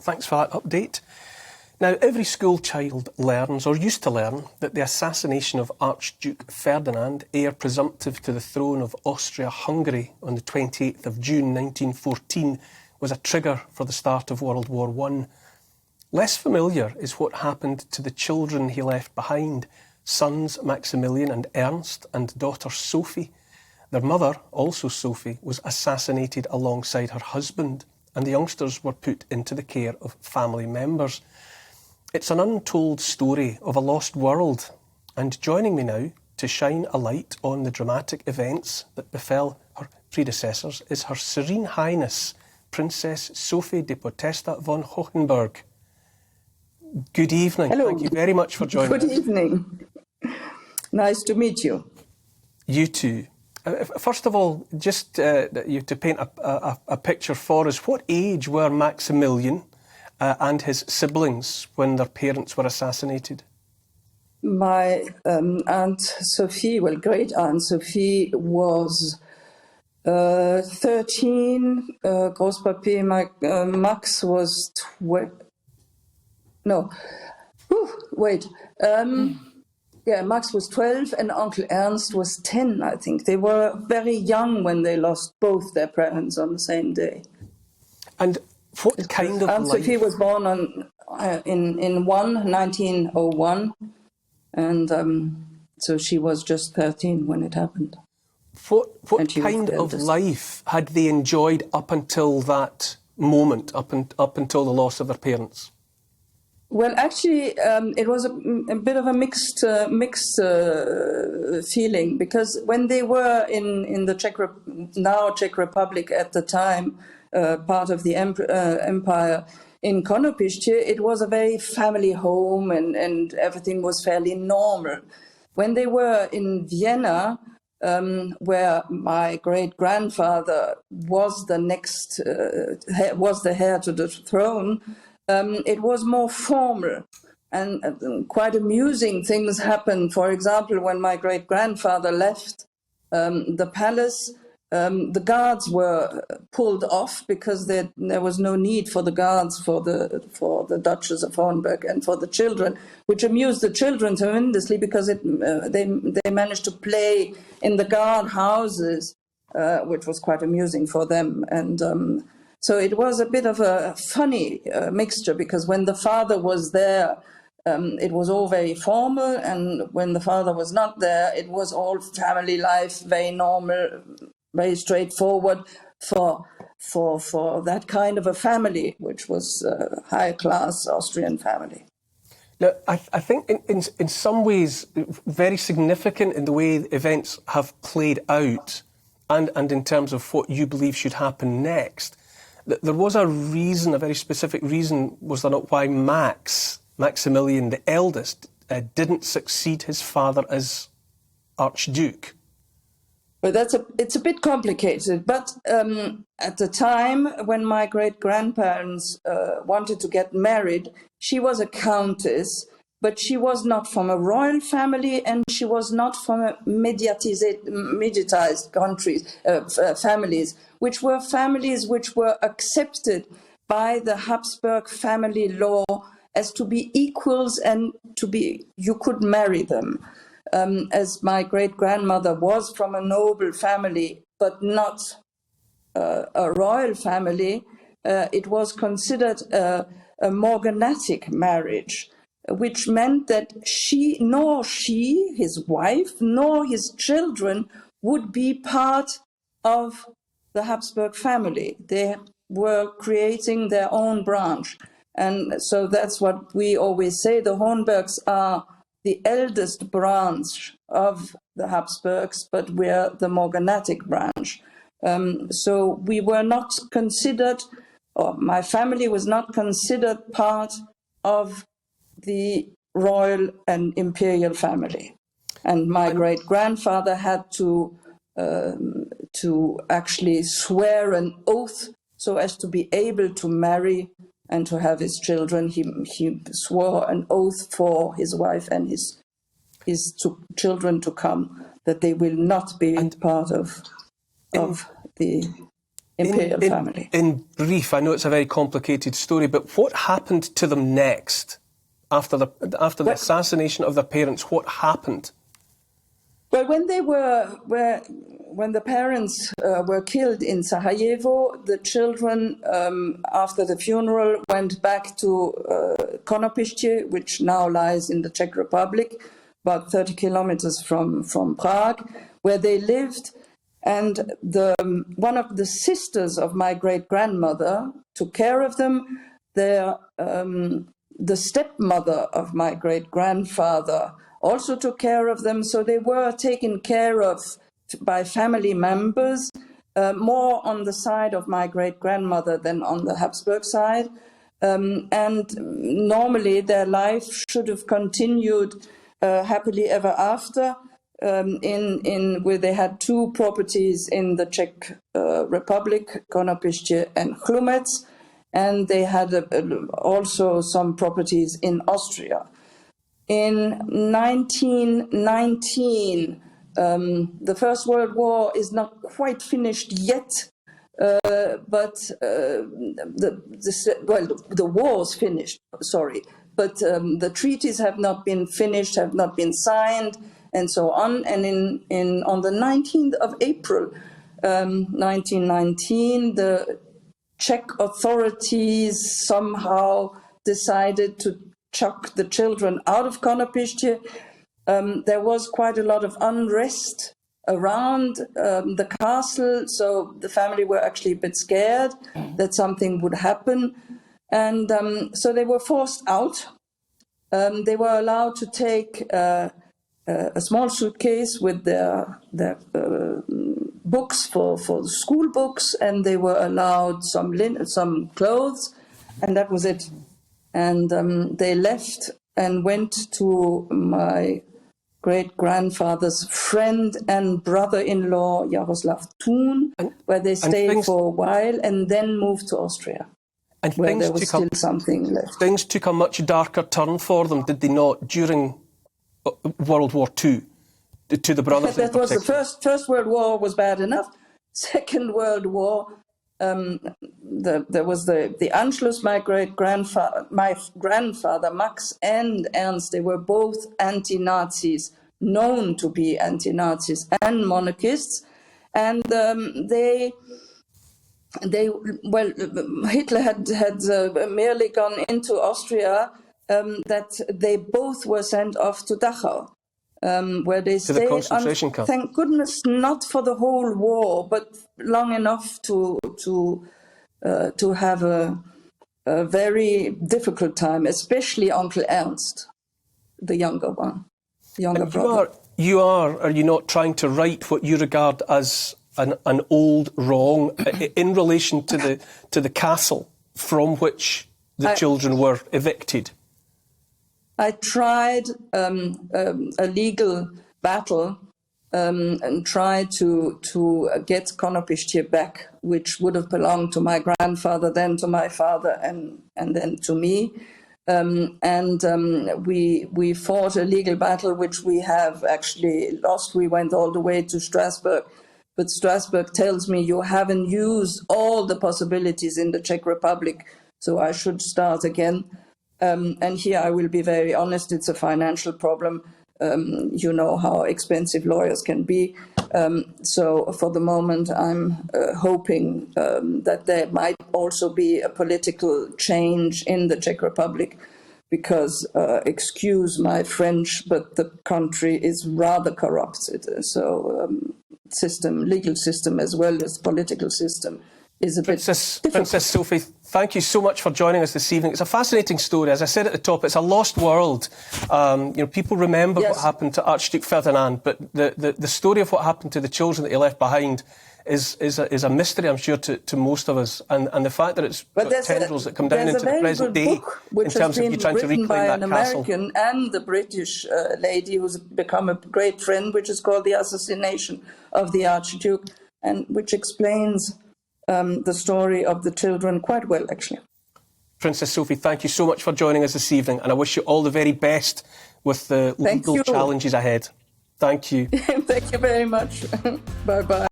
Thanks for that update. Now, every school child learns, or used to learn, that the assassination of Archduke Ferdinand, heir presumptive to the throne of Austria-Hungary on the 28th of June 1914, was a trigger for the start of World War I. Less familiar is what happened to the children he left behind, sons Maximilian and Ernst, and daughter Sophie. Their mother, also Sophie, was assassinated alongside her husband, and the youngsters were put into the care of family members. It's an untold story of a lost world, and joining me now to shine a light on the dramatic events that befell her predecessors is Her Serene Highness, Princess Sophie de Potesta von Hohenberg. Good evening. Hello. Thank you very much for joining us. Good evening. Nice to meet you. You too. First of all, just to paint a picture for us, what age were Maximilian and his siblings when their parents were assassinated? My Aunt Sophie, great Aunt Sophie, was 13. Großpapi Max was 12. No. Wait. Yeah, Max was 12 and Uncle Ernst was 10, I think. They were very young when they lost both their parents on the same day. And what kind of Aunt life? Sophie was born in 1901, and so she was just 13 when it happened. What kind of life had they enjoyed up until that moment, up until the loss of their parents? Well, actually, it was a bit of a mixed feeling, because when they were in the Czech Republic at the time, part of the empire in Konopiště, it was a very family home and everything was fairly normal. When they were in Vienna, where my great-grandfather was was the heir to the throne, it was more formal, and quite amusing things happened. For example, when my great-grandfather left the palace, the guards were pulled off because there was no need for the guards for the Duchess of Hohenberg and for the children, which amused the children tremendously because they managed to play in the guard houses, which was quite amusing for them. And so it was a bit of a funny mixture, because when the father was there, it was all very formal, and when the father was not there, it was all family life, very normal, very straightforward for that kind of a family, which was a high-class Austrian family. Now, I think in some ways very significant in the way events have played out, and in terms of what you believe should happen next. There was a reason, a very specific reason, was there not, why Maximilian, the eldest, didn't succeed his father as Archduke? Well, it's a bit complicated, but at the time when my great-grandparents wanted to get married, she was a countess, but she was not from a royal family, and she was not from a mediatized families, which were families which were accepted by the Habsburg family law as to be equals and you could marry them. As my great-grandmother was from a noble family, but not a royal family, it was considered a morganatic marriage, which meant that neither she, his wife, nor his children would be part of the Habsburg family. They were creating their own branch. And so that's what we always say. The Hohenbergs are the eldest branch of the Habsburgs, but we're the morganatic branch. So we were not considered, or my family was not considered part of the royal and imperial family. And my great-grandfather had to actually swear an oath so as to be able to marry and to have his children. He swore an oath for his wife and his children to come, that they will not be part of the... imperial family. In brief, I know it's a very complicated story, but what happened to them next? After the assassination of their parents, what happened? Well, when the parents were killed in Sarajevo, the children, after the funeral, went back to Konopiště, which now lies in the Czech Republic, about 30 kilometers from Prague, where they lived. And one of the sisters of my great-grandmother took care of them. The stepmother of my great-grandfather also took care of them. So they were taken care of by family members, more on the side of my great-grandmother than on the Habsburg side. And normally their life should have continued happily ever after, where they had two properties in the Czech Republic, Konopiště and Chlumec, and they had also some properties in Austria. In 1919, the First World War is not quite finished yet, but the war's finished, sorry, but the treaties have not been finished, have not been signed, and so on. And on the 19th of April, 1919, the Czech authorities somehow decided to chuck the children out of Konopiště. There was quite a lot of unrest around the castle, so the family were actually a bit scared that something would happen. And so they were forced out. They were allowed to take a small suitcase with their books for school books, and they were allowed some clothes, and that was it. And they left and went to my great-grandfather's friend and brother-in-law, Jaroslav Thun, where they stayed for a while and then moved to Austria, and where there was still something left. Things took a much darker turn for them, did they not, during World War II, to the brothers? That was the First World War was bad enough. Second World War, there was the Anschluss. My grandfather Max and Ernst, they were both anti-Nazis, known to be anti-Nazis and monarchists, and Hitler had merely gone into Austria, that they both were sent off to Dachau, where they stayed, the concentration camp. Thank goodness, not for the whole war, but long enough to have a very difficult time, especially Uncle Ernst, the younger one, brother. Are you not trying to right what you regard as an old wrong in relation to the castle from which the children were evicted? I tried a legal battle and tried to get Konopiště back, which would have belonged to my grandfather, then to my father, and then to me. We fought a legal battle, which we have actually lost. We went all the way to Strasbourg, but Strasbourg tells me you haven't used all the possibilities in the Czech Republic, so I should start again. And here I will be very honest, it's a financial problem. You know how expensive lawyers can be. So for the moment, I'm hoping that there might also be a political change in the Czech Republic, because, excuse my French, but the country is rather corrupted. So legal system as well as political system is a bit difficult. Princess Sophie, thank you so much for joining us this evening. It's a fascinating story. As I said at the top, it's a lost world. People remember what happened to Archduke Ferdinand, but the story of what happened to the children that he left behind is a mystery, I'm sure, to most of us. And the fact that it's tendrils that come down into the present day in terms of you trying to reclaim that castle. There's a very good book which has been written by an American and the British lady who's become a great friend, which is called The Assassination of the Archduke, and which explains the story of the children quite well, actually. Princess Sophie, thank you so much for joining us this evening, and I wish you all the very best with the legal challenges ahead. Thank you. Thank you very much. Bye-bye.